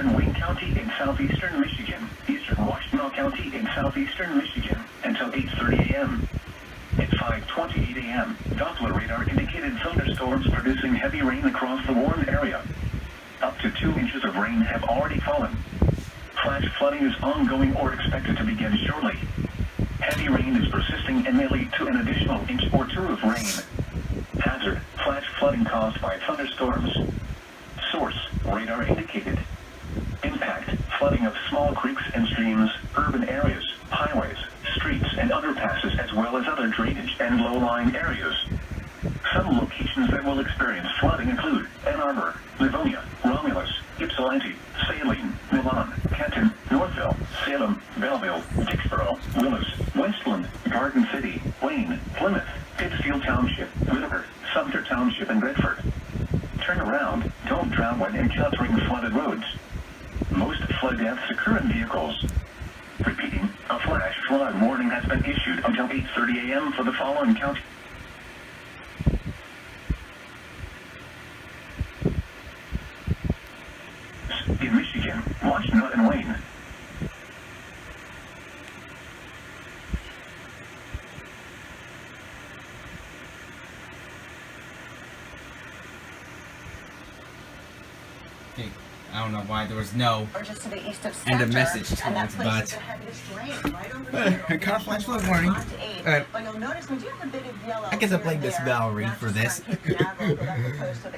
eastern Wayne County in southeastern Michigan, eastern Washtenaw County in southeastern Michigan, until 8:30 a.m. At 5:28 a.m., Doppler radar indicated thunderstorms producing heavy rain across the warned area. Up to 2 inches of rain have already fallen. Flash flooding is ongoing or expected to begin shortly. Heavy rain is persisting and may lead to an additional inch or 2 of rain. Hazard: flash flooding caused by thunderstorms. Source: radar indicated. Impact: flooding of small creeks and streams, urban areas, highways, streets and underpasses, as well as other drainage and low-lying areas. Some locations that will experience flooding include Ann Arbor, Livonia, Romulus, Ypsilanti, Saline, Milan, Canton, Northville, Salem, Belleville, Dixboro, Willis, Westland, Garden City, Wayne, Plymouth, Pittsfield Township, Whittier, Sumter Township, and Bedford. Turn around, don't drown when encountering flooded roads. Most flood deaths occur in vehicles. Repeating, a flash flood warning has been issued until 8:30 a.m. for the following counties. In Michigan, Washtenaw and Wayne. Okay, I don't know why there was no or just to the east of end Center, of message to and that it, place but is the heaviest rain right over here. I caught a flash flood warning. But you'll notice we do have a bit of yellow. I guess I here played and this there, Valerie not for just this. on Cape Canaveral, but up the coast of the